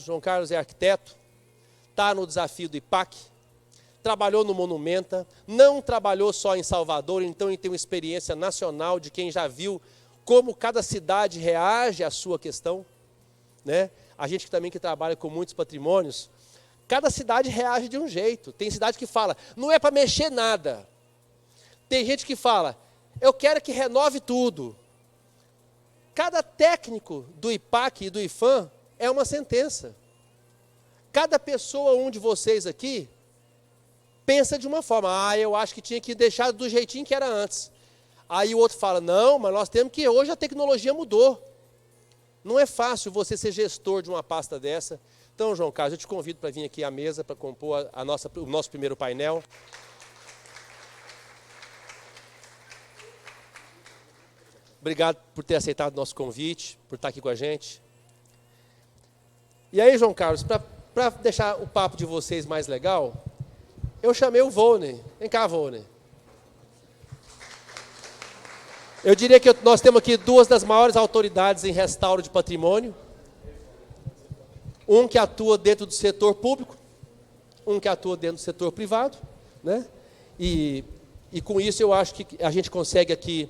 João Carlos é arquiteto, está no desafio do IPAC, trabalhou no Monumenta, não trabalhou só em Salvador, então ele tem uma experiência nacional de quem já viu como cada cidade reage à sua questão, né? A gente também que trabalha com muitos patrimônios, cada cidade reage de um jeito. Tem cidade que fala, não é para mexer nada. Tem gente que fala, eu quero que renove tudo. Cada técnico do IPAC e do IFAM é uma sentença. Cada pessoa, um de vocês aqui, pensa de uma forma. Ah, eu acho que tinha que deixar do jeitinho que era antes. Aí o outro fala, não, mas nós temos que, hoje a tecnologia mudou. Não é fácil você ser gestor de uma pasta dessa. Então, João Carlos, eu te convido para vir aqui à mesa para compor o nosso primeiro painel. Obrigado por ter aceitado o nosso convite, por estar aqui com a gente. E aí, João Carlos, para deixar o papo de vocês mais legal, eu chamei o Volney. Vem cá, Volney. Eu diria que nós temos aqui duas das maiores autoridades em restauro de patrimônio. Um que atua dentro do setor público, um que atua dentro do setor privado, né? E com isso eu acho que a gente consegue aqui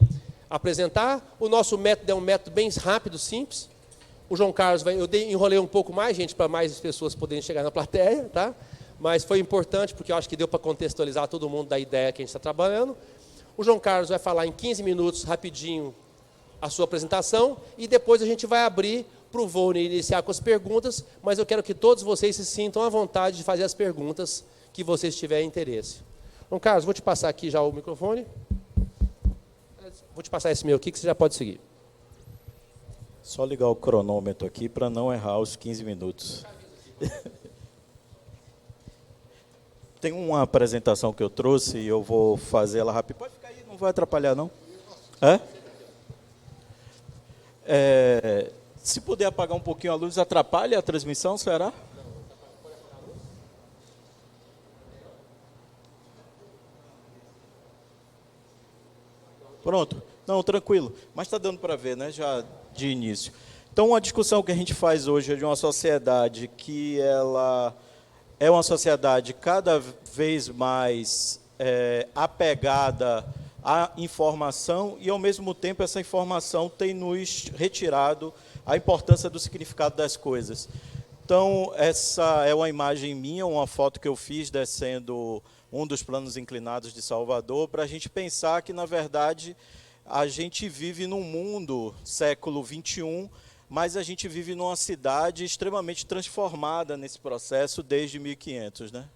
apresentar. O nosso método é um método bem rápido, simples. O João Carlos eu enrolei um pouco mais, gente, para mais pessoas poderem chegar na plateia, tá? Mas foi importante porque eu acho que deu para contextualizar todo mundo da ideia que a gente está trabalhando. O João Carlos vai falar em 15 minutos, rapidinho, a sua apresentação, e depois a gente vai abrir para o Volney iniciar com as perguntas, mas eu quero que todos vocês se sintam à vontade de fazer as perguntas que vocês tiverem interesse. João Carlos, vou te passar aqui já o microfone. Vou te passar esse meu aqui, que você já pode seguir. Só ligar o cronômetro aqui para não errar os 15 minutos. Tem uma apresentação que eu trouxe e eu vou fazer ela rápido. Pode ficar aí, não vai atrapalhar, não? Se puder apagar um pouquinho a luz, atrapalha a transmissão, será? Pronto. Não, tranquilo. Mas está dando para ver, né? Já de início. Então, uma discussão que a gente faz hoje é de uma sociedade que ela é uma sociedade cada vez mais apegada à informação e, ao mesmo tempo, essa informação tem nos retirado a importância do significado das coisas. Então, essa é uma imagem minha, uma foto que eu fiz descendo um dos planos inclinados de Salvador, para a gente pensar que, na verdade, a gente vive num mundo, século XXI, mas a gente vive numa cidade extremamente transformada nesse processo desde 1500, né?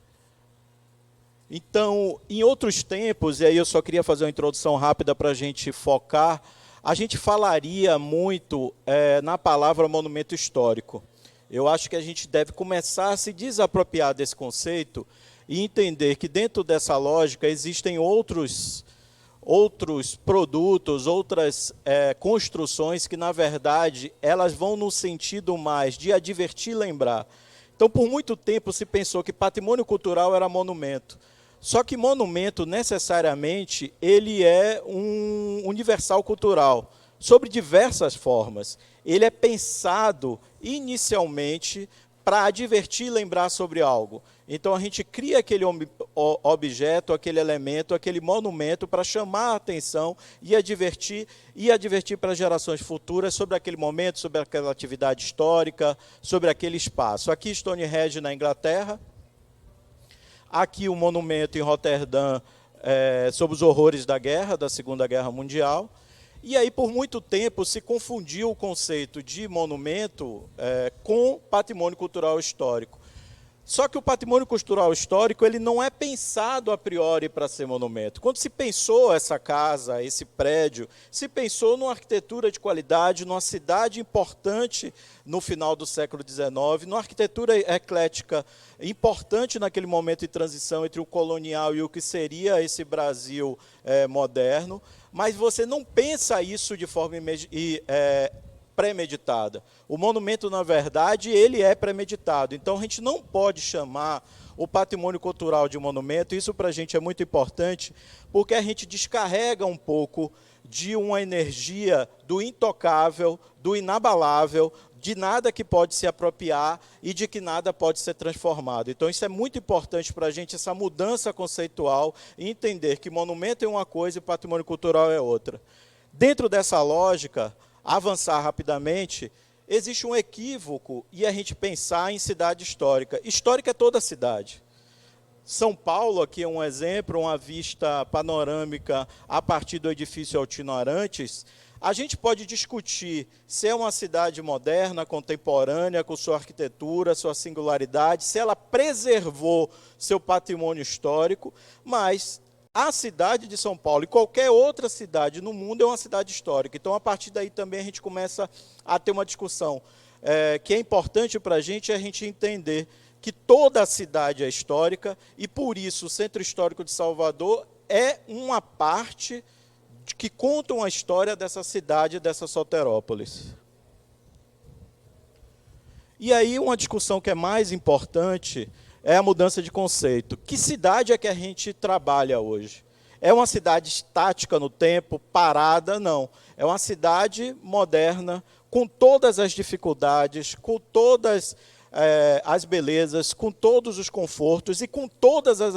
Então, em outros tempos, e aí eu só queria fazer uma introdução rápida para a gente focar, a gente falaria muito na palavra monumento histórico. Eu acho que a gente deve começar a se desapropriar desse conceito e entender que dentro dessa lógica existem outros produtos, outras construções que, na verdade, elas vão no sentido mais de advertir e lembrar. Então, por muito tempo se pensou que patrimônio cultural era monumento. Só que monumento, necessariamente, ele é um universal cultural, sobre diversas formas. Ele é pensado, inicialmente, para advertir e lembrar sobre algo. Então, a gente cria aquele objeto, aquele elemento, aquele monumento para chamar a atenção e advertir para gerações futuras sobre aquele momento, sobre aquela atividade histórica, sobre aquele espaço. Aqui, Stonehenge, na Inglaterra. Aqui, o monumento em Roterdã, sobre os horrores da guerra, da Segunda Guerra Mundial. E aí, por muito tempo, se confundiu o conceito de monumento com patrimônio cultural histórico. Só que o patrimônio cultural histórico ele não é pensado a priori para ser monumento. Quando se pensou essa casa, esse prédio, se pensou numa arquitetura de qualidade, numa cidade importante no final do século XIX, numa arquitetura eclética importante naquele momento de transição entre o colonial e o que seria esse Brasil moderno, mas você não pensa isso de forma premeditada. O monumento, na verdade, ele é premeditado. Então, a gente não pode chamar o patrimônio cultural de monumento. Isso, para a gente, é muito importante, porque a gente descarrega um pouco de uma energia do intocável, do inabalável, de nada que pode se apropriar e de que nada pode ser transformado. Então, isso é muito importante para a gente, essa mudança conceitual, e entender que monumento é uma coisa e patrimônio cultural é outra. Dentro dessa lógica, avançar rapidamente, existe um equívoco e a gente pensar em cidade histórica. Histórica é toda a cidade. São Paulo, aqui é um exemplo, uma vista panorâmica a partir do edifício Altino Arantes. A gente pode discutir se é uma cidade moderna, contemporânea, com sua arquitetura, sua singularidade, se ela preservou seu patrimônio histórico, mas a cidade de São Paulo e qualquer outra cidade no mundo é uma cidade histórica. Então, a partir daí também a gente começa a ter uma discussão que é importante para a gente entender que toda a cidade é histórica e, por isso, o Centro Histórico de Salvador é uma parte que contam a história dessa cidade, dessa Soterópolis. E aí uma discussão que é mais importante é a mudança de conceito. Que cidade é que a gente trabalha hoje? É uma cidade estática no tempo, parada? Não. É uma cidade moderna, com todas as dificuldades, com todas as belezas, com todos os confortos e com todas as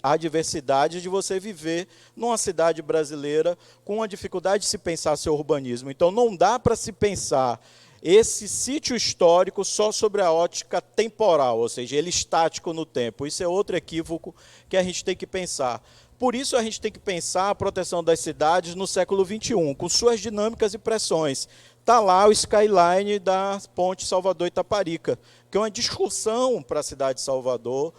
adversidades de você viver numa cidade brasileira com a dificuldade de se pensar seu urbanismo. Então, não dá para se pensar esse sítio histórico só sobre a ótica temporal, ou seja, ele estático no tempo. Isso é outro equívoco que a gente tem que pensar. Por isso, a gente tem que pensar a proteção das cidades no século XXI, com suas dinâmicas e pressões. Está lá o skyline da ponte Salvador-Itaparica, que é uma discussão para a cidade de Salvador,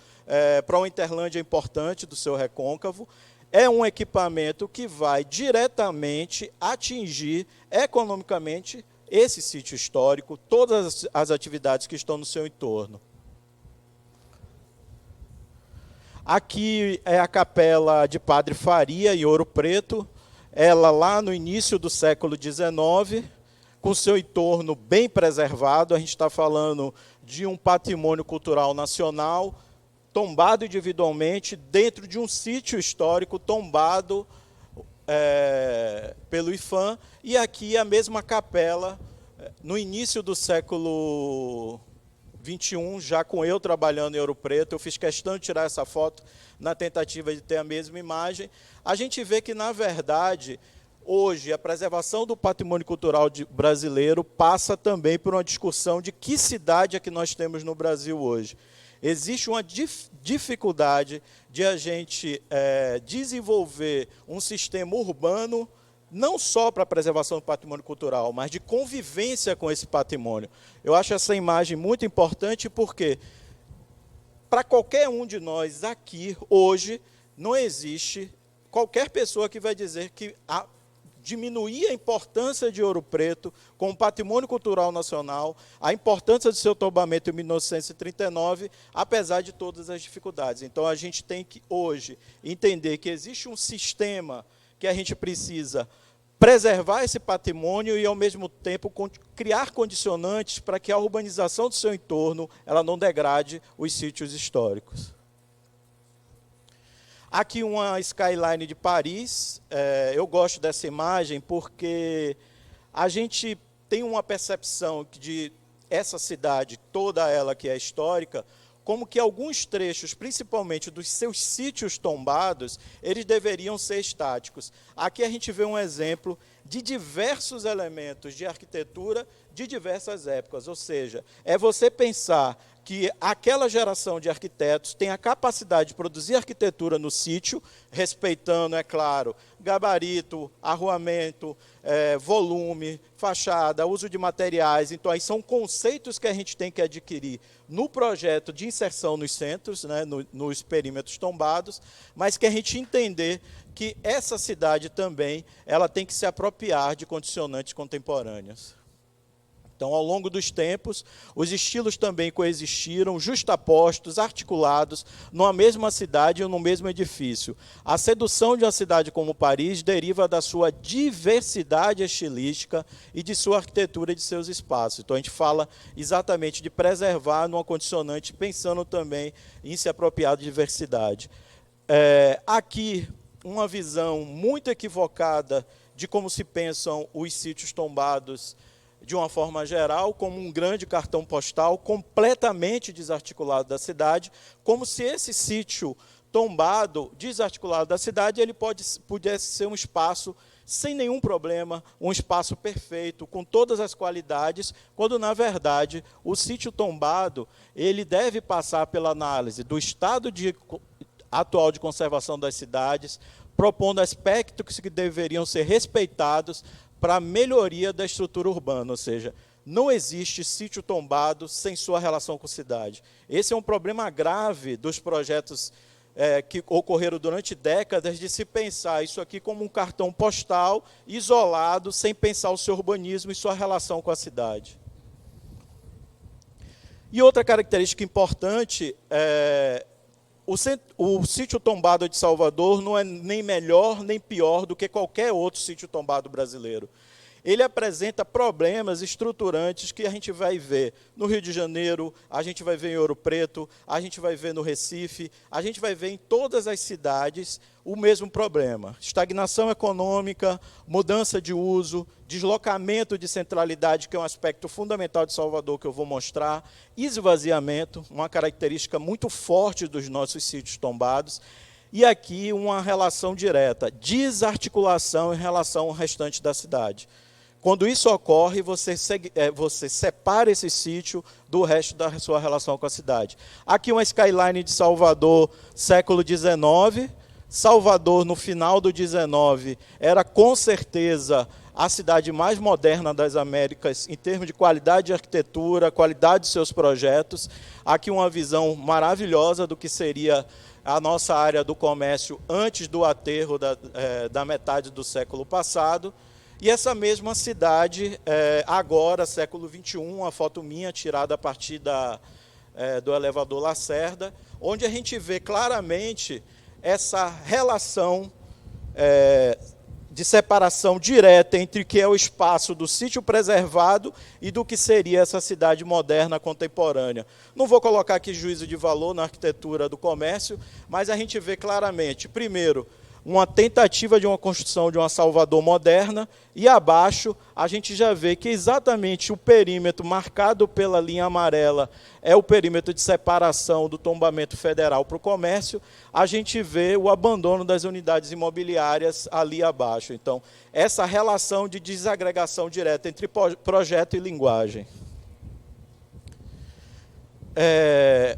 para uma Interlândia importante do seu recôncavo. É um equipamento que vai diretamente atingir economicamente esse sítio histórico, todas as atividades que estão no seu entorno. Aqui é a capela de Padre Faria, em Ouro Preto, ela lá no início do século XIX, com seu entorno bem preservado. A gente está falando de um patrimônio cultural nacional, tombado individualmente, dentro de um sítio histórico tombado pelo IPHAN, e aqui a mesma capela, no início do século XXI, já com eu trabalhando em Ouro Preto, eu fiz questão de tirar essa foto na tentativa de ter a mesma imagem. A gente vê que, na verdade, hoje, a preservação do patrimônio cultural brasileiro passa também por uma discussão de que cidade é que nós temos no Brasil hoje. Existe uma dificuldade de a gente desenvolver um sistema urbano, não só para a preservação do patrimônio cultural, mas de convivência com esse patrimônio. Eu acho essa imagem muito importante porque, para qualquer um de nós aqui, hoje, não existe qualquer pessoa que vai dizer que diminuir a importância de Ouro Preto como patrimônio cultural nacional, a importância do seu tombamento em 1939, apesar de todas as dificuldades. Então, a gente tem que, hoje, entender que existe um sistema que a gente precisa preservar esse patrimônio e, ao mesmo tempo, criar condicionantes para que a urbanização do seu entorno ela não degrade os sítios históricos. Aqui uma skyline de Paris. Eu gosto dessa imagem porque a gente tem uma percepção de essa cidade, toda ela que é histórica, como que alguns trechos, principalmente dos seus sítios tombados, eles deveriam ser estáticos. Aqui a gente vê um exemplo de diversos elementos de arquitetura de diversas épocas, ou seja, é você pensar que aquela geração de arquitetos tem a capacidade de produzir arquitetura no sítio, respeitando, é claro, gabarito, arruamento, volume, fachada, uso de materiais. Então, aí são conceitos que a gente tem que adquirir no projeto de inserção nos centros, né, nos perímetros tombados, mas que a gente entender que essa cidade também ela tem que se apropriar de condicionantes contemporâneos. Então, ao longo dos tempos, os estilos também coexistiram, justapostos, articulados, numa mesma cidade ou no mesmo edifício. A sedução de uma cidade como Paris deriva da sua diversidade estilística e de sua arquitetura e de seus espaços. Então, a gente fala exatamente de preservar numa condicionante, pensando também em se apropriar de diversidade. Aqui, uma visão muito equivocada de como se pensam os sítios tombados de uma forma geral, como um grande cartão postal completamente desarticulado da cidade, como se esse sítio tombado, desarticulado da cidade, ele pudesse ser um espaço sem nenhum problema, um espaço perfeito, com todas as qualidades, quando, na verdade, o sítio tombado ele deve passar pela análise do estado atual de conservação das cidades, propondo aspectos que deveriam ser respeitados para a melhoria da estrutura urbana, ou seja, não existe sítio tombado sem sua relação com a cidade. Esse é um problema grave dos projetos que ocorreram durante décadas, de se pensar isso aqui como um cartão postal isolado, sem pensar o seu urbanismo e sua relação com a cidade. E outra característica importante o sítio tombado de Salvador não é nem melhor nem pior do que qualquer outro sítio tombado brasileiro. Ele apresenta problemas estruturantes que a gente vai ver no Rio de Janeiro, a gente vai ver em Ouro Preto, a gente vai ver no Recife, a gente vai ver em todas as cidades o mesmo problema. Estagnação econômica, mudança de uso, deslocamento de centralidade, que é um aspecto fundamental de Salvador, que eu vou mostrar, esvaziamento, uma característica muito forte dos nossos sítios tombados, e aqui uma relação direta, desarticulação em relação ao restante da cidade. Quando isso ocorre, você separa esse sítio do resto da sua relação com a cidade. Aqui uma skyline de Salvador, século XIX. Salvador, no final do XIX, era com certeza a cidade mais moderna das Américas em termos de qualidade de arquitetura, qualidade de seus projetos. Aqui uma visão maravilhosa do que seria a nossa área do comércio antes do aterro da metade do século passado. E essa mesma cidade, agora, século XXI, uma foto minha tirada a partir do elevador Lacerda, onde a gente vê claramente essa relação de separação direta entre o que é o espaço do sítio preservado e do que seria essa cidade moderna contemporânea. Não vou colocar aqui juízo de valor na arquitetura do comércio, mas a gente vê claramente, primeiro, uma tentativa de uma construção de uma Salvador moderna, e abaixo a gente já vê que exatamente o perímetro marcado pela linha amarela é o perímetro de separação do tombamento federal para o comércio. A gente vê o abandono das unidades imobiliárias ali abaixo. Então, essa relação de desagregação direta entre projeto e linguagem.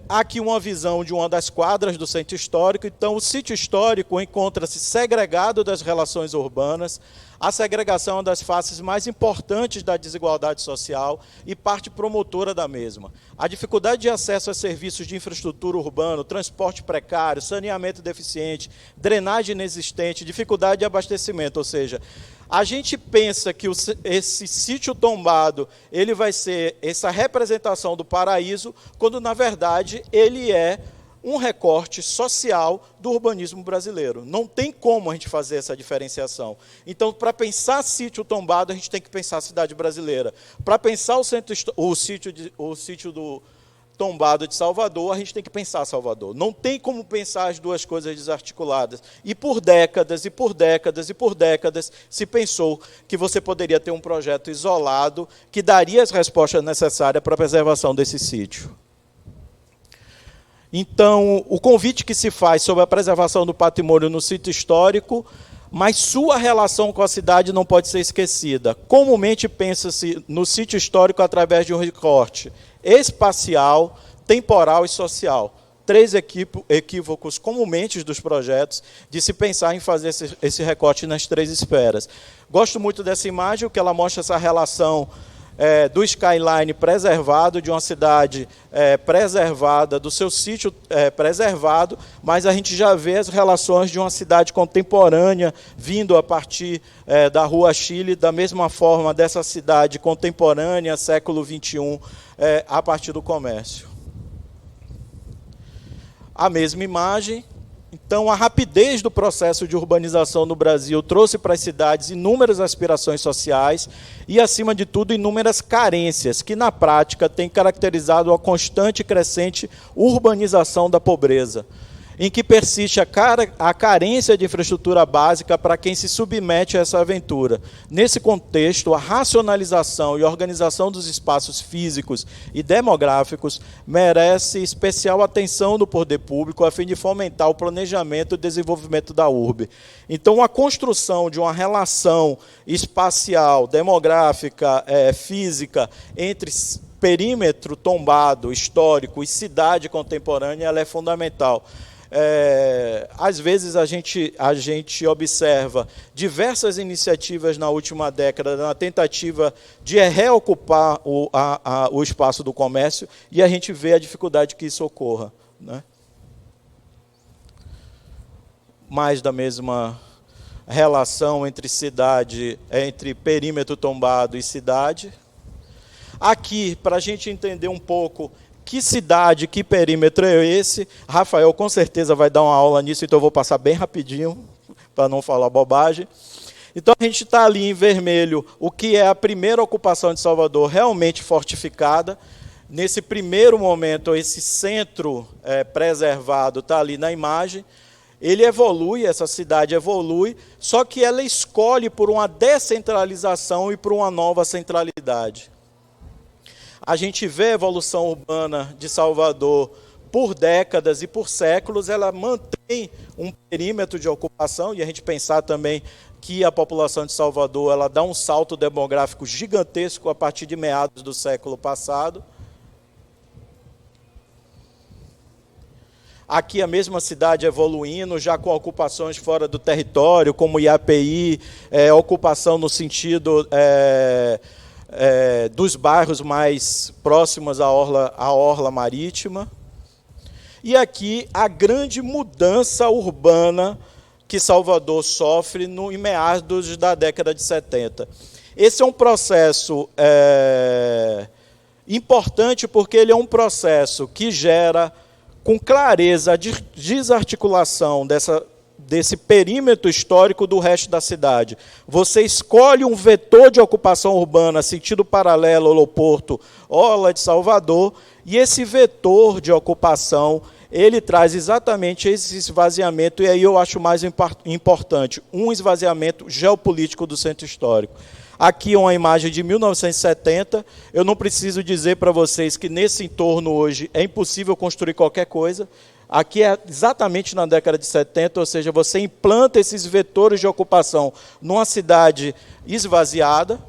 Aqui uma visão de uma das quadras do centro histórico. Então, o sítio histórico encontra-se segregado das relações urbanas. A segregação é uma das faces mais importantes da desigualdade social e parte promotora da mesma. A dificuldade de acesso a serviços de infraestrutura urbana, transporte precário, saneamento deficiente, drenagem inexistente, dificuldade de abastecimento, ou seja, a gente pensa que esse sítio tombado ele vai ser essa representação do paraíso, quando, na verdade, ele é um recorte social do urbanismo brasileiro. Não tem como a gente fazer essa diferenciação. Então, para pensar sítio tombado, a gente tem que pensar a cidade brasileira. Para pensar o sítio do tombado de Salvador, a gente tem que pensar Salvador. Não tem como pensar as duas coisas desarticuladas. E por décadas, e por décadas, e por décadas, se pensou que você poderia ter um projeto isolado que daria as respostas necessárias para a preservação desse sítio. Então, o convite que se faz sobre a preservação do patrimônio no sítio histórico, mas sua relação com a cidade não pode ser esquecida. Comumente pensa-se no sítio histórico através de um recorte espacial, temporal e social. 3 equívocos comumente dos projetos de se pensar em fazer esse recorte nas 3 esferas. Gosto muito dessa imagem, porque ela mostra essa relação do skyline preservado, de uma cidade preservada, do seu sítio preservado, mas a gente já vê as relações de uma cidade contemporânea vindo a partir da Rua Chile, da mesma forma dessa cidade contemporânea, século XXI, a partir do comércio. A mesma imagem. Então, a rapidez do processo de urbanização no Brasil trouxe para as cidades inúmeras aspirações sociais e, acima de tudo, inúmeras carências, que, na prática, têm caracterizado a constante e crescente urbanização da pobreza. em que persiste a carência de infraestrutura básica para quem se submete a essa aventura. Nesse contexto, a racionalização e organização dos espaços físicos e demográficos merece especial atenção do poder público a fim de fomentar o planejamento e desenvolvimento da urbe. Então, a construção de uma relação espacial, demográfica, física, entre perímetro tombado, histórico e cidade contemporânea, ela é fundamental. Às vezes a gente observa diversas iniciativas na última década na tentativa de reocupar o espaço do comércio e a gente vê a dificuldade que isso ocorra, né? Mais da mesma relação entre perímetro tombado e cidade. Aqui, para a gente entender um pouco que cidade, que perímetro é esse, Rafael com certeza vai dar uma aula nisso, então eu vou passar bem rapidinho, para não falar bobagem. Então a gente está ali em vermelho, o que é a primeira ocupação de Salvador realmente fortificada. Nesse primeiro momento, esse centro preservado está ali na imagem. Ele evolui, essa cidade evolui, só que ela escolhe por uma descentralização e por uma nova centralidade. A gente vê a evolução urbana de Salvador por décadas e por séculos, ela mantém um perímetro de ocupação, e a gente pensar também que a população de Salvador ela dá um salto demográfico gigantesco a partir de meados do século passado. Aqui a mesma cidade evoluindo, já com ocupações fora do território, como IAPI, ocupação no sentido dos bairros mais próximos à orla marítima. E aqui a grande mudança urbana que Salvador sofre em meados da década de 70. Esse é um processo importante porque ele é um processo que gera com clareza a desarticulação desse perímetro histórico do resto da cidade. Você escolhe um vetor de ocupação urbana, sentido paralelo ao Porto, Orla de Salvador, e esse vetor de ocupação, ele traz exatamente esse esvaziamento, e aí eu acho mais importante, um esvaziamento geopolítico do centro histórico. Aqui é uma imagem de 1970, eu não preciso dizer para vocês que nesse entorno hoje é impossível construir qualquer coisa. Aqui é exatamente na década de 70, ou seja, você implanta esses vetores de ocupação numa cidade esvaziada.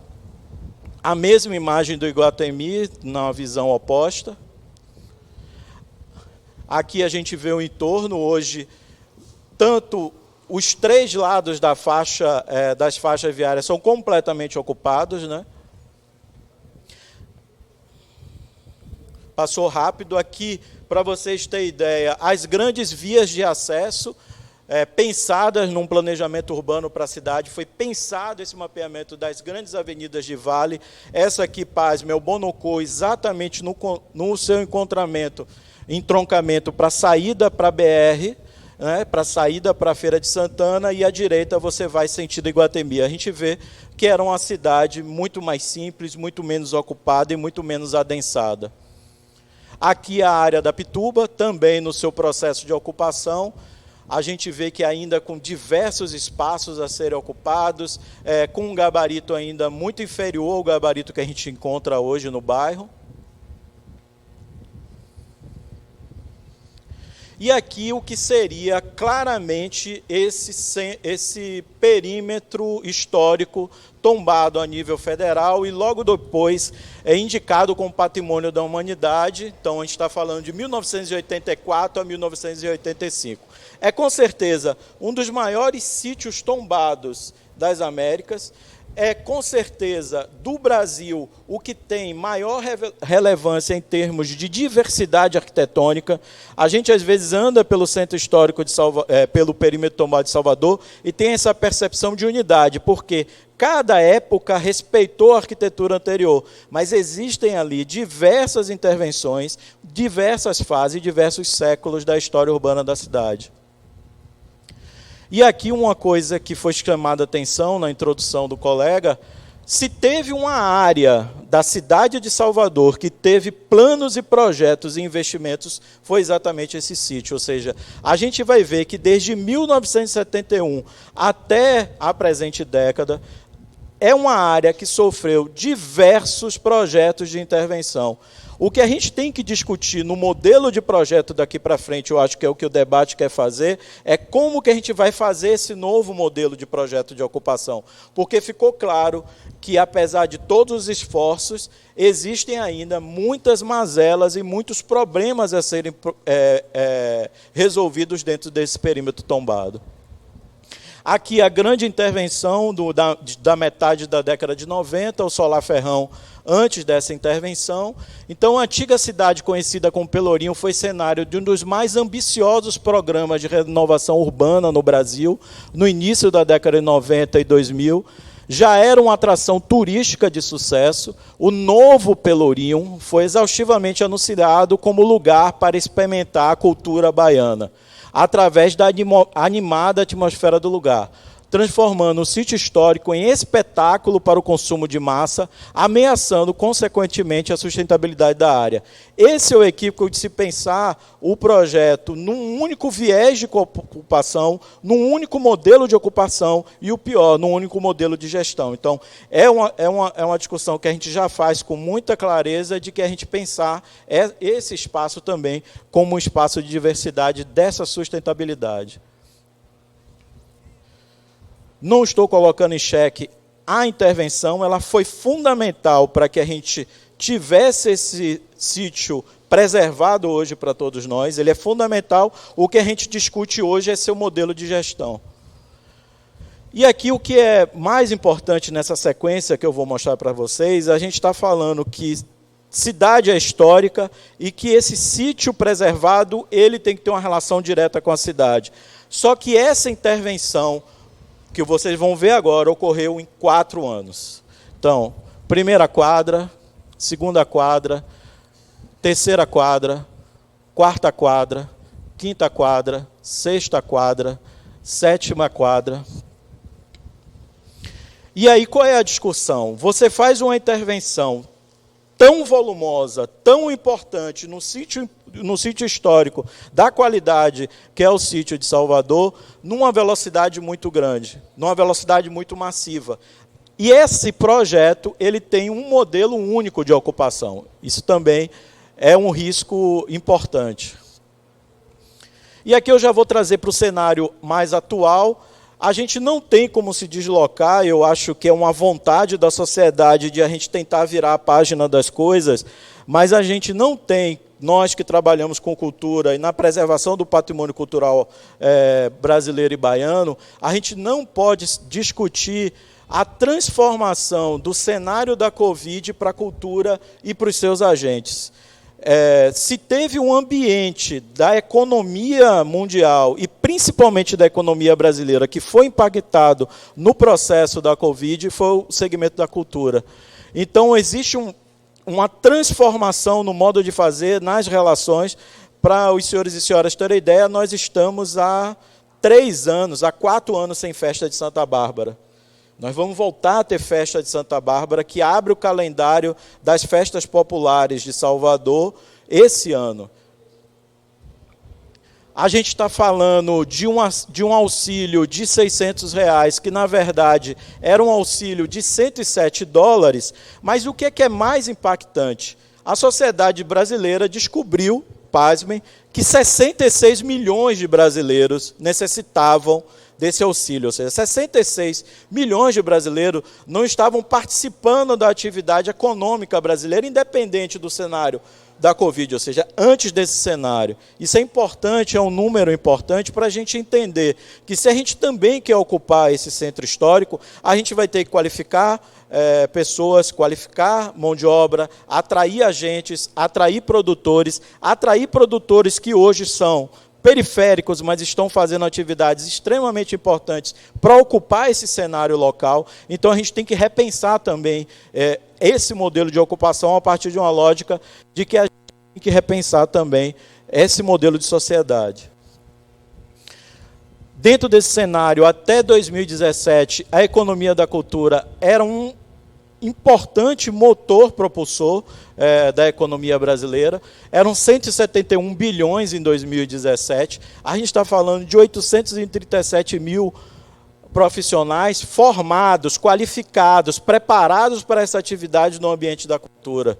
A mesma imagem do Iguatemi, na visão oposta. Aqui a gente vê o entorno hoje, tanto os três lados das faixas viárias são completamente ocupados, né? Passou rápido aqui, para vocês terem ideia, as grandes vias de acesso pensadas num planejamento urbano para a cidade, foi pensado esse mapeamento das grandes avenidas de Vale. Essa aqui, pasme, é o Bonocô, exatamente no seu entroncamento para a saída para a BR, né, para a saída para a Feira de Santana, e à direita você vai sentido Iguatemi. A gente vê que era uma cidade muito mais simples, muito menos ocupada e muito menos adensada. Aqui a área da Pituba, também no seu processo de ocupação, a gente vê que ainda com diversos espaços a serem ocupados, com um gabarito ainda muito inferior ao gabarito que a gente encontra hoje no bairro. E aqui o que seria claramente esse perímetro histórico tombado a nível federal e logo depois é indicado como patrimônio da humanidade. Então a gente está falando de 1984 a 1985. É com certeza um dos maiores sítios tombados das Américas. É com certeza do Brasil o que tem maior relevância em termos de diversidade arquitetônica. A gente às vezes anda pelo centro histórico pelo perímetro tombado de Salvador e tem essa percepção de unidade, porque cada época respeitou a arquitetura anterior, mas existem ali diversas intervenções, diversas fases, diversos séculos da história urbana da cidade. E aqui uma coisa que foi chamada a atenção na introdução do colega, Se teve uma área da cidade de Salvador que teve planos e projetos e investimentos, foi exatamente esse sítio. Ou seja, a gente vai ver que desde 1971 até a presente década, é uma área que sofreu diversos projetos de intervenção. O que a gente tem que discutir no modelo de projeto daqui para frente, eu acho que é o que o debate quer fazer, é como que a gente vai fazer esse novo modelo de projeto de ocupação. Porque ficou claro que, apesar de todos os esforços, existem ainda muitas mazelas e muitos problemas a serem resolvidos dentro desse perímetro tombado. Aqui a grande intervenção da metade da década de 90, o Solar Ferrão, antes dessa intervenção. Então, a antiga cidade conhecida como Pelourinho foi cenário de um dos mais ambiciosos programas de renovação urbana no Brasil, no início da década de 90 e 2000. Já era uma atração turística de sucesso. O novo Pelourinho foi exaustivamente anunciado como lugar para experimentar a cultura baiana, através da animada atmosfera do lugar, transformando o sítio histórico em espetáculo para o consumo de massa, ameaçando, consequentemente, a sustentabilidade da área. Esse é o equívoco de se pensar o projeto num único viés de ocupação, num único modelo de ocupação e, o pior, num único modelo de gestão. Então, é uma discussão que a gente já faz com muita clareza de que a gente pensar esse espaço também como um espaço de diversidade dessa sustentabilidade. Não estou colocando em xeque a intervenção, ela foi fundamental para que a gente tivesse esse sítio preservado hoje para todos nós, ele é fundamental. O que a gente discute hoje é seu modelo de gestão. E aqui o que é mais importante nessa sequência que eu vou mostrar para vocês, a gente está falando que cidade é histórica e que esse sítio preservado, ele tem que ter uma relação direta com a cidade. Só que essa intervenção que vocês vão ver agora, ocorreu em 4 anos. Então, primeira quadra, segunda quadra, terceira quadra, quarta quadra, quinta quadra, sexta quadra, sétima quadra. E aí, qual é a discussão? Você faz uma intervenção tão volumosa, tão importante no sítio histórico da qualidade que é o sítio de Salvador, numa velocidade muito grande, numa velocidade muito massiva. E esse projeto ele tem um modelo único de ocupação. Isso também é um risco importante. E aqui eu já vou trazer para o cenário mais atual. A gente não tem como se deslocar, eu acho que é uma vontade da sociedade de a gente tentar virar a página das coisas, mas a gente não tem, nós que trabalhamos com cultura e na preservação do patrimônio cultural brasileiro e baiano, a gente não pode discutir a transformação do cenário da Covid para a cultura e para os seus agentes. Se teve um ambiente da economia mundial e principalmente da economia brasileira que foi impactado no processo da Covid, foi o segmento da cultura. Então, existe uma transformação no modo de fazer, nas relações. Para os senhores e senhoras terem ideia, nós estamos há 4 anos sem festa de Santa Bárbara. Nós vamos voltar a ter festa de Santa Bárbara, que abre o calendário das festas populares de Salvador esse ano. A gente está falando de um auxílio de R$600, que, na verdade, era um auxílio de $107, mas o que é mais impactante? A sociedade brasileira descobriu, pasmem, que 66 milhões de brasileiros necessitavam desse auxílio, ou seja, 66 milhões de brasileiros não estavam participando da atividade econômica brasileira, independente do cenário da Covid, ou seja, antes desse cenário. Isso é importante, é um número importante para a gente entender que se a gente também quer ocupar esse centro histórico, a gente vai ter que qualificar pessoas, qualificar mão de obra, atrair agentes, atrair produtores que hoje são periféricos, mas estão fazendo atividades extremamente importantes para ocupar esse cenário local. Então, a gente tem que repensar também esse modelo de ocupação a partir de uma lógica de que a gente tem que repensar também esse modelo de sociedade. Dentro desse cenário, até 2017, a economia da cultura era importante motor propulsor da economia brasileira. Eram 171 bilhões em 2017. A gente está falando de 837 mil profissionais formados, qualificados, preparados para essa atividade no ambiente da cultura.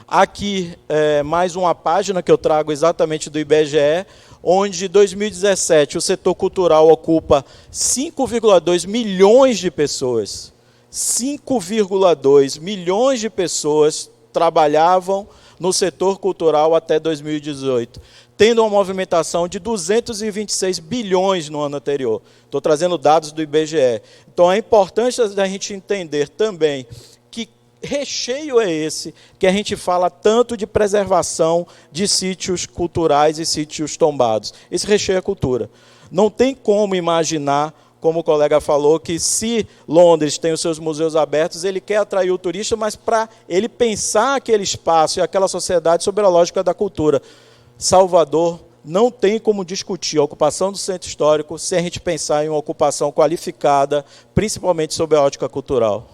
Aqui, mais uma página que eu trago exatamente do IBGE, onde em 2017 o setor cultural ocupa 5,2 milhões de pessoas. 5,2 milhões de pessoas trabalhavam no setor cultural até 2018, tendo uma movimentação de 226 bilhões no ano anterior. Estou trazendo dados do IBGE. Então, é importante a gente entender também que recheio é esse que a gente fala tanto de preservação de sítios culturais e sítios tombados. Esse recheio é cultura. Não tem como imaginar, como o colega falou, que se Londres tem os seus museus abertos, ele quer atrair o turista, mas para ele pensar aquele espaço e aquela sociedade sobre a lógica da cultura. Salvador não tem como discutir a ocupação do centro histórico sem a gente pensar em uma ocupação qualificada, principalmente sob a ótica cultural.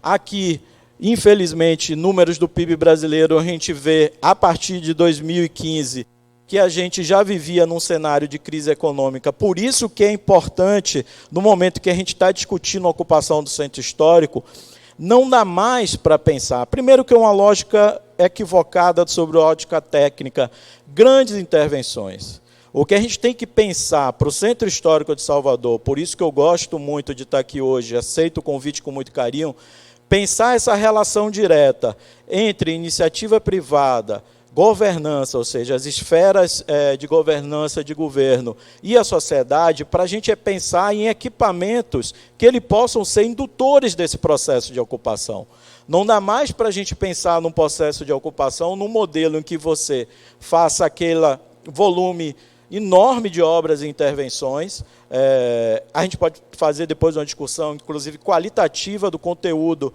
Aqui, infelizmente, números do PIB brasileiro, a gente vê, a partir de 2015, que a gente já vivia num cenário de crise econômica. Por isso que é importante, no momento que a gente está discutindo a ocupação do centro histórico, não dá mais para pensar. Primeiro que é uma lógica equivocada sobre a ótica técnica, grandes intervenções. O que a gente tem que pensar para o Centro Histórico de Salvador, por isso que eu gosto muito de estar aqui hoje, aceito o convite com muito carinho, pensar essa relação direta entre iniciativa privada, governança, ou seja, as esferas de governança de governo e a sociedade, para a gente pensar em equipamentos que eles possam ser indutores desse processo de ocupação. Não dá mais para a gente pensar num processo de ocupação, num modelo em que você faça aquele volume enorme de obras e intervenções. A gente pode fazer depois uma discussão, inclusive, qualitativa do conteúdo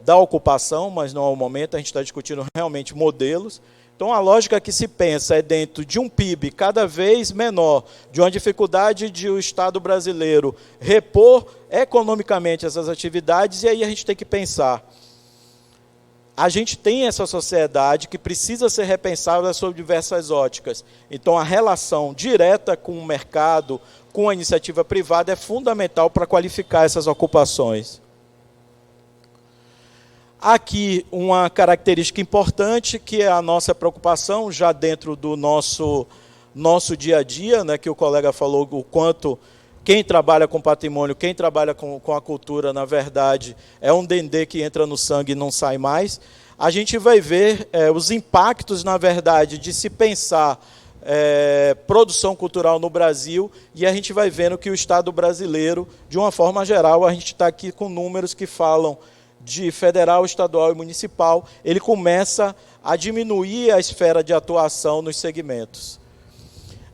da ocupação, mas não é o momento, a gente está discutindo realmente modelos. Então, a lógica que se pensa é dentro de um PIB cada vez menor, de uma dificuldade de o Estado brasileiro repor economicamente essas atividades, e aí a gente tem que pensar. A gente tem essa sociedade que precisa ser repensada sob diversas óticas. Então, a relação direta com o mercado, com a iniciativa privada, é fundamental para qualificar essas ocupações. Aqui, uma característica importante, que é a nossa preocupação, já dentro do nosso dia a dia, né, que o colega falou o quanto quem trabalha com patrimônio, quem trabalha com a cultura, na verdade, é um dendê que entra no sangue e não sai mais. A gente vai ver os impactos, na verdade, de se pensar produção cultural no Brasil, e a gente vai vendo que o Estado brasileiro, de uma forma geral, a gente está aqui com números que falam de federal, estadual e municipal, ele começa a diminuir a esfera de atuação nos segmentos.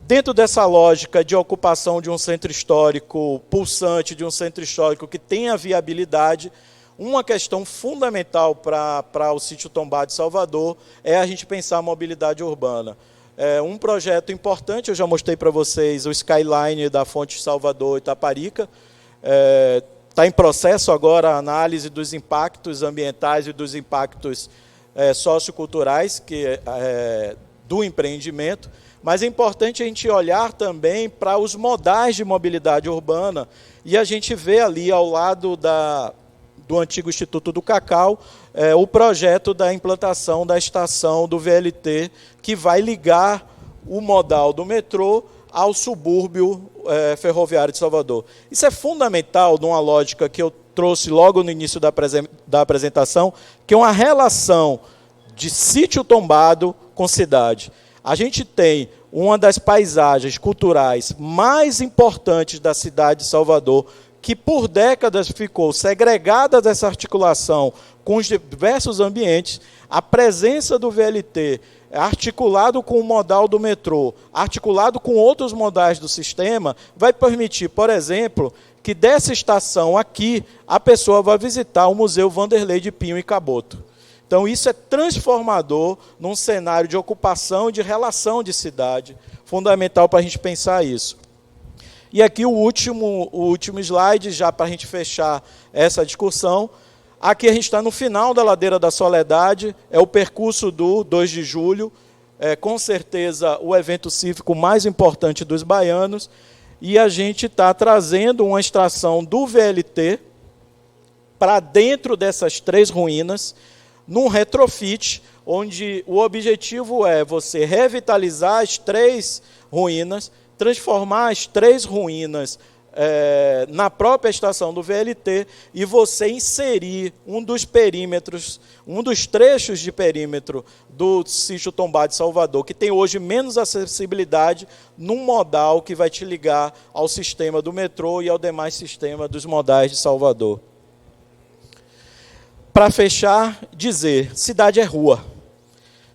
Dentro dessa lógica de ocupação de um centro histórico pulsante, de um centro histórico que tenha viabilidade, uma questão fundamental para o sítio tombado de Salvador é a gente pensar a mobilidade urbana. Um projeto importante, eu já mostrei para vocês o Skyline da Fonte Salvador Itaparica, está em processo agora a análise dos impactos ambientais e dos impactos socioculturais do empreendimento, mas é importante a gente olhar também para os modais de mobilidade urbana, e a gente vê ali ao lado do antigo Instituto do Cacau o projeto da implantação da estação do VLT, que vai ligar o modal do metrô ao subúrbio ferroviário de Salvador. Isso é fundamental numa lógica que eu trouxe logo no início da apresentação, que é uma relação de sítio tombado com cidade. A gente tem uma das paisagens culturais mais importantes da cidade de Salvador, que por décadas ficou segregada dessa articulação com os diversos ambientes. A presença do VLT, articulado com o modal do metrô, articulado com outros modais do sistema, vai permitir, por exemplo, que dessa estação aqui, a pessoa vai visitar o Museu Vanderlei de Pinho e Caboto. Então, isso é transformador num cenário de ocupação e de relação de cidade, fundamental para a gente pensar isso. E aqui o último slide, já para a gente fechar essa discussão. Aqui a gente está no final da Ladeira da Soledade, é o percurso do 2 de julho, com certeza o evento cívico mais importante dos baianos, e a gente está trazendo uma extração do VLT para dentro dessas 3 ruínas, num retrofit, onde o objetivo é você revitalizar as 3 ruínas, transformar as 3 ruínas na própria estação do VLT e você inserir um dos perímetros, um dos trechos de perímetro do sítio Tombado de Salvador, que tem hoje menos acessibilidade, num modal que vai te ligar ao sistema do metrô e ao demais sistema dos modais de Salvador. Para fechar, dizer, cidade é rua.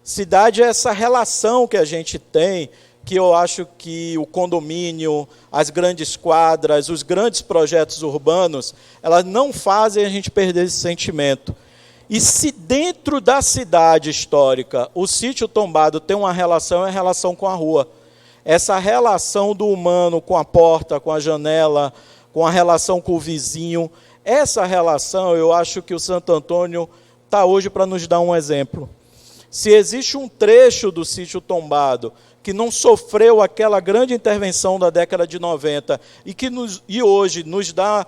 Cidade é essa relação que a gente tem, que eu acho que o condomínio, as grandes quadras, os grandes projetos urbanos, elas não fazem a gente perder esse sentimento. E se dentro da cidade histórica o sítio tombado tem uma relação, é a relação com a rua. Essa relação do humano com a porta, com a janela, com a relação com o vizinho, essa relação eu acho que o Santo Antônio está hoje para nos dar um exemplo. Se existe um trecho do sítio tombado que não sofreu aquela grande intervenção da década de 90 e hoje nos dá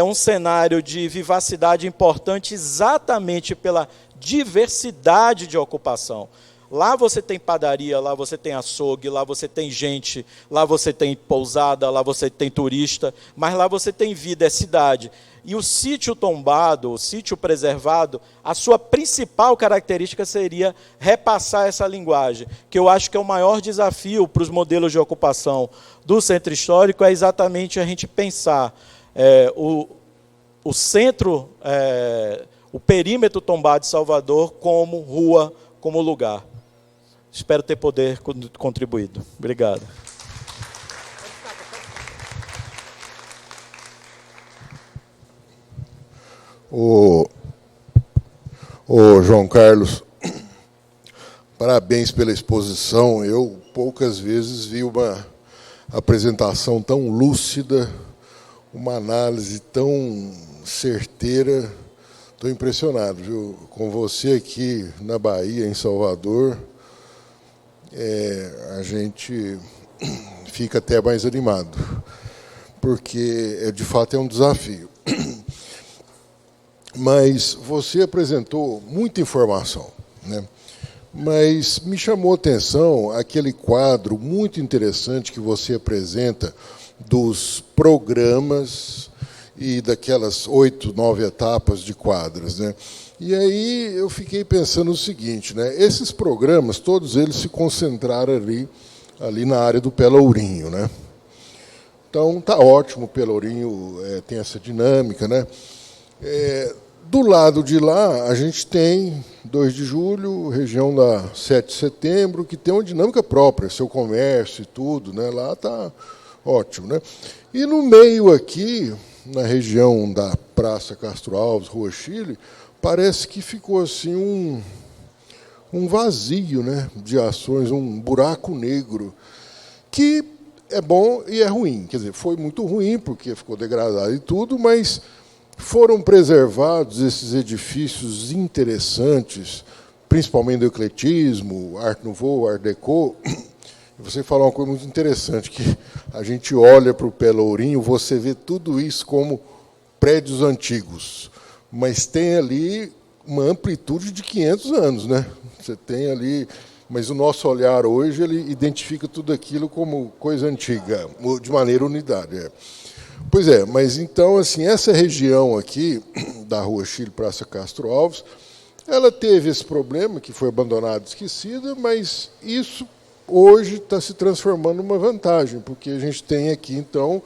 um cenário de vivacidade importante exatamente pela diversidade de ocupação. Lá você tem padaria, lá você tem açougue, lá você tem gente, lá você tem pousada, lá você tem turista, mas lá você tem vida, é cidade. E o sítio tombado, o sítio preservado, a sua principal característica seria repassar essa linguagem, que eu acho que é o maior desafio para os modelos de ocupação do centro histórico, é exatamente a gente pensar o centro, o perímetro tombado de Salvador como rua, como lugar. Espero ter poder contribuído. Obrigado. Ô João Carlos, parabéns pela exposição. Eu poucas vezes vi uma apresentação tão lúcida, uma análise tão certeira. Estou impressionado, viu? Com você aqui na Bahia, em Salvador, a gente fica até mais animado, porque de fato é um desafio. Mas você apresentou muita informação, né? Mas me chamou a atenção aquele quadro muito interessante que você apresenta dos programas e daquelas 8, 9 etapas de quadras, né? E aí eu fiquei pensando o seguinte, né? Esses programas, todos eles se concentraram ali na área do Pelourinho, né? Então tá ótimo, o Pelourinho tem essa dinâmica, né? Do lado de lá, a gente tem 2 de julho, região da 7 de setembro, que tem uma dinâmica própria, seu comércio e tudo, né? Lá está ótimo, né? E no meio aqui, na região da Praça Castro Alves, Rua Chile, parece que ficou assim um vazio, né, de ações, um buraco negro, que é bom e é ruim. Quer dizer, foi muito ruim, porque ficou degradado e tudo, mas foram preservados esses edifícios interessantes, principalmente do ecletismo, Art Nouveau, Art Deco. Você falou uma coisa muito interessante, que a gente olha para o Pelourinho, você vê tudo isso como prédios antigos, mas tem ali uma amplitude de 500 anos, né? Você tem ali, mas o nosso olhar hoje ele identifica tudo aquilo como coisa antiga, de maneira unidade. Pois é, mas então assim, essa região aqui da Rua Chile, Praça Castro Alves, ela teve esse problema que foi abandonada, esquecida, mas isso hoje está se transformando numa vantagem, porque a gente tem aqui então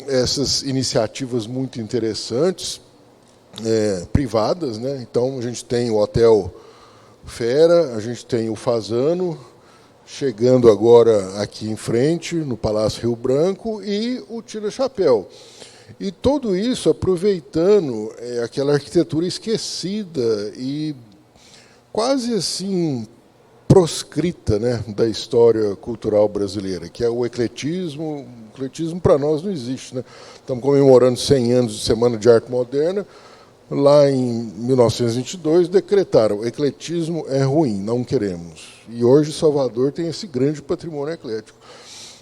essas iniciativas muito interessantes, privadas, né? Então a gente tem o Hotel Fera, a gente tem o Fasano, chegando agora aqui em frente, no Palácio Rio Branco, e o Tira Chapéu. E tudo isso aproveitando aquela arquitetura esquecida e quase assim proscrita, né, da história cultural brasileira, que é o ecletismo. O ecletismo para nós não existe, né? Estamos comemorando 100 anos de Semana de Arte Moderna. Lá em 1922 decretaram: o ecletismo é ruim, não queremos. E hoje Salvador tem esse grande patrimônio eclético.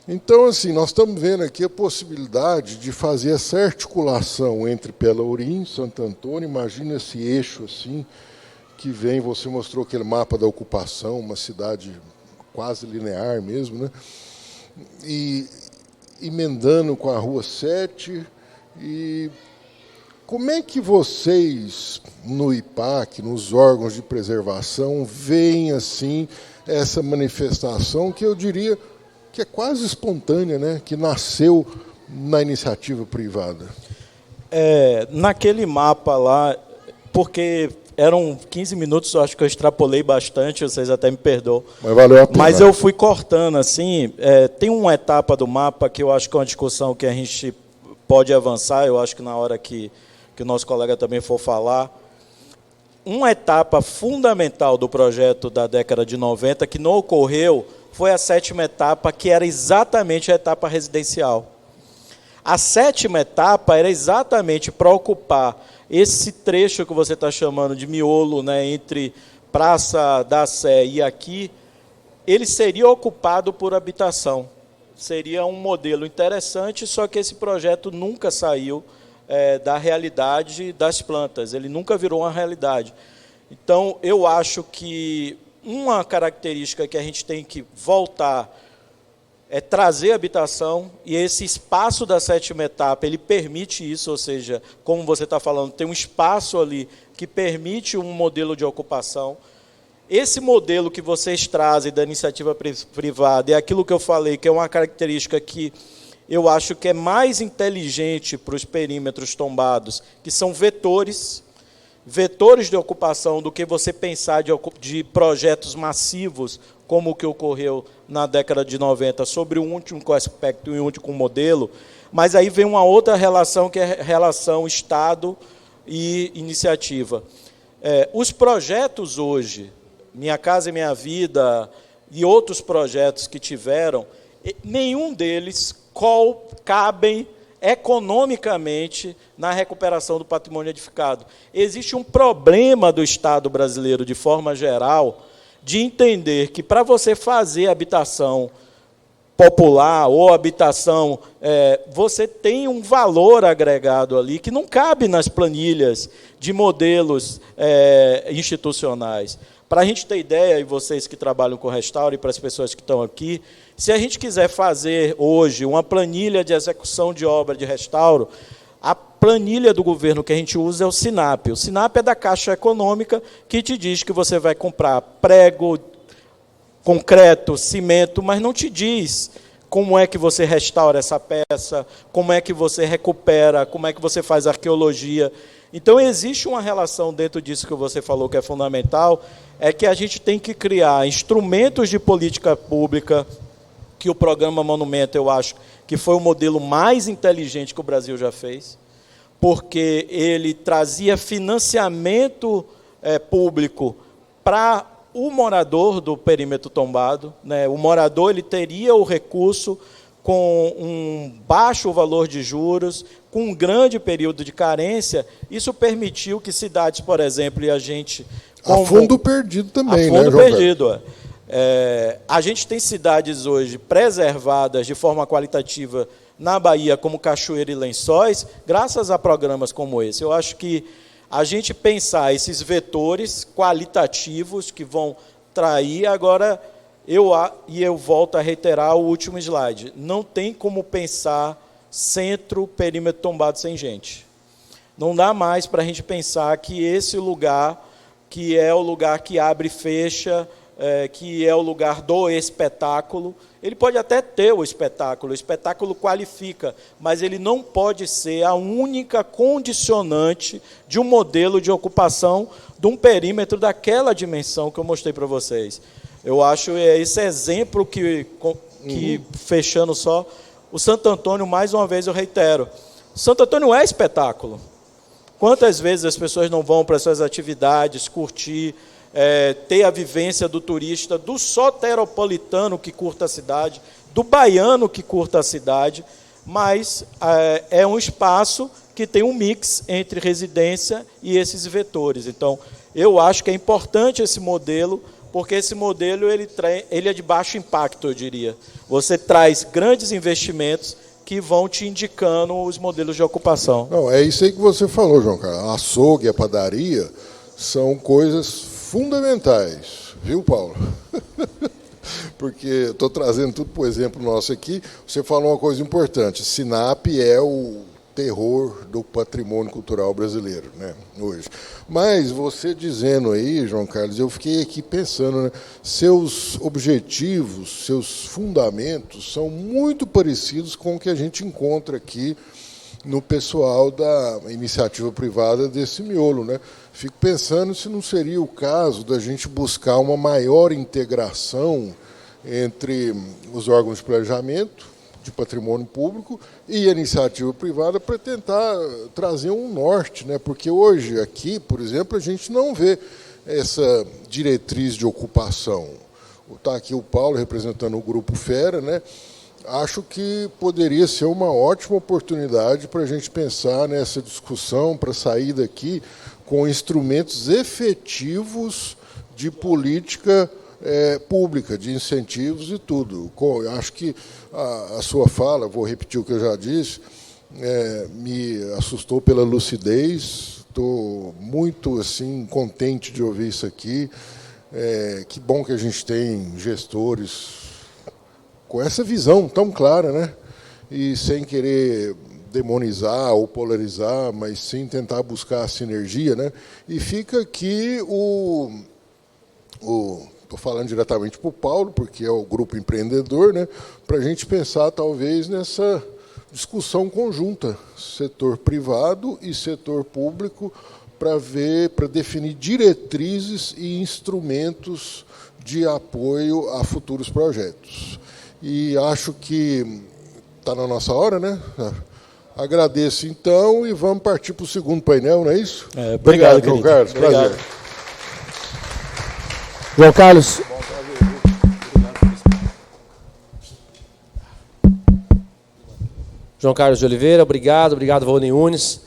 Então, assim, nós estamos vendo aqui a possibilidade de fazer essa articulação entre Pelourinho e Santo Antônio. Imagina esse eixo assim que vem. Você mostrou aquele mapa da ocupação, uma cidade quase linear mesmo, né? E emendando com a Rua 7. E como é que vocês, no IPAC, nos órgãos de preservação, veem assim essa manifestação que eu diria que é quase espontânea, né? Que nasceu na iniciativa privada? Naquele mapa lá, porque eram 15 minutos, eu acho que eu extrapolei bastante, vocês até me perdoam. Mas valeu a pena. Mas eu fui cortando, assim, tem uma etapa do mapa que eu acho que é uma discussão que a gente pode avançar, eu acho que na hora que o nosso colega também for falar. Uma etapa fundamental do projeto da década de 90, que não ocorreu, foi a 7ª etapa, que era exatamente a etapa residencial. A 7ª etapa era exatamente para ocupar esse trecho que você está chamando de miolo, né, entre Praça da Sé e aqui, ele seria ocupado por habitação. Seria um modelo interessante, só que esse projeto nunca saiu da realidade das plantas, ele nunca virou uma realidade. Então, eu acho que uma característica que a gente tem que voltar é trazer habitação, e esse espaço da 7ª etapa, ele permite isso, ou seja, como você está falando, tem um espaço ali que permite um modelo de ocupação. Esse modelo que vocês trazem da iniciativa privada é aquilo que eu falei, que é uma característica que eu acho que é mais inteligente para os perímetros tombados, que são vetores de ocupação, do que você pensar de projetos massivos, como o que ocorreu na década de 90, sobre um único aspecto e um único modelo. Mas aí vem uma outra relação, que é a relação Estado e iniciativa. Os projetos hoje, Minha Casa e Minha Vida e outros projetos que tiveram, nenhum deles cabem economicamente na recuperação do patrimônio edificado. Existe um problema do Estado brasileiro, de forma geral, de entender que, para você fazer habitação popular ou habitação, você tem um valor agregado ali que não cabe nas planilhas de modelos institucionais. Para a gente ter ideia, e vocês que trabalham com restauro, e para as pessoas que estão aqui, se a gente quiser fazer hoje uma planilha de execução de obra de restauro, a planilha do governo que a gente usa é o SINAP. O SINAP é da Caixa Econômica, que te diz que você vai comprar prego, concreto, cimento, mas não te diz como é que você restaura essa peça, como é que você recupera, como é que você faz arqueologia. Então, existe uma relação dentro disso que você falou que é fundamental, é que a gente tem que criar instrumentos de política pública, que o programa Monumento, eu acho, que foi o modelo mais inteligente que o Brasil já fez, porque ele trazia financiamento público para o morador do perímetro tombado, né? O morador ele teria o recurso com um baixo valor de juros, com um grande período de carência. Isso permitiu que cidades, por exemplo, e a gente... A fundo perdido também, né, João perdido, a gente tem cidades hoje preservadas de forma qualitativa na Bahia, como Cachoeira e Lençóis, graças a programas como esse. Eu acho que a gente pensar esses vetores qualitativos que vão trair, agora, eu volto a reiterar o último slide, não tem como pensar centro, perímetro tombado sem gente. Não dá mais para a gente pensar que esse lugar, que é o lugar que abre e fecha, que é o lugar do espetáculo, ele pode até ter o espetáculo qualifica, mas ele não pode ser a única condicionante de um modelo de ocupação de um perímetro daquela dimensão que eu mostrei para vocês. Eu acho esse exemplo que fechando só, o Santo Antônio, mais uma vez eu reitero, Santo Antônio é espetáculo. Quantas vezes as pessoas não vão para suas atividades, curtir, ter a vivência do turista, do soteropolitano que curta a cidade, do baiano que curta a cidade, mas é um espaço que tem um mix entre residência e esses vetores. Então, eu acho que é importante esse modelo, porque esse modelo ele é de baixo impacto, eu diria. Você traz grandes investimentos que vão te indicando os modelos de ocupação. Não, é isso aí que você falou, João Carlos. A açougue e a padaria são coisas fundamentais, viu, Paulo? Porque estou trazendo tudo por exemplo nosso aqui. Você falou uma coisa importante. Sinap é o terror do patrimônio cultural brasileiro, né, hoje. Mas você dizendo aí, João Carlos, eu fiquei aqui pensando, né, seus objetivos, seus fundamentos são muito parecidos com o que a gente encontra aqui no pessoal da iniciativa privada desse miolo, né? Fico pensando se não seria o caso da gente buscar uma maior integração entre os órgãos de planejamento de patrimônio público e a iniciativa privada para tentar trazer um norte, né? Porque hoje aqui, por exemplo, a gente não vê essa diretriz de ocupação. Está aqui o Paulo representando o Grupo Fera, né? Acho que poderia ser uma ótima oportunidade para a gente pensar nessa discussão, para sair daqui com instrumentos efetivos de política pública, de incentivos e tudo. Acho que a sua fala, vou repetir o que eu já disse, me assustou pela lucidez. Estou muito assim contente de ouvir isso aqui. Que bom que a gente tem gestores com essa visão tão clara, né? E sem querer demonizar ou polarizar, mas sim tentar buscar a sinergia, né? E fica aqui estou falando diretamente para o Paulo, porque é o grupo empreendedor, né, para a gente pensar, talvez, nessa discussão conjunta, setor privado e setor público, para definir diretrizes e instrumentos de apoio a futuros projetos. E acho que está na nossa hora, né? Agradeço, então, e vamos partir para o segundo painel, não é isso? Obrigado, João Carlos. Obrigado. Prazer. João Carlos. João Carlos de Oliveira, obrigado, Rony Unes.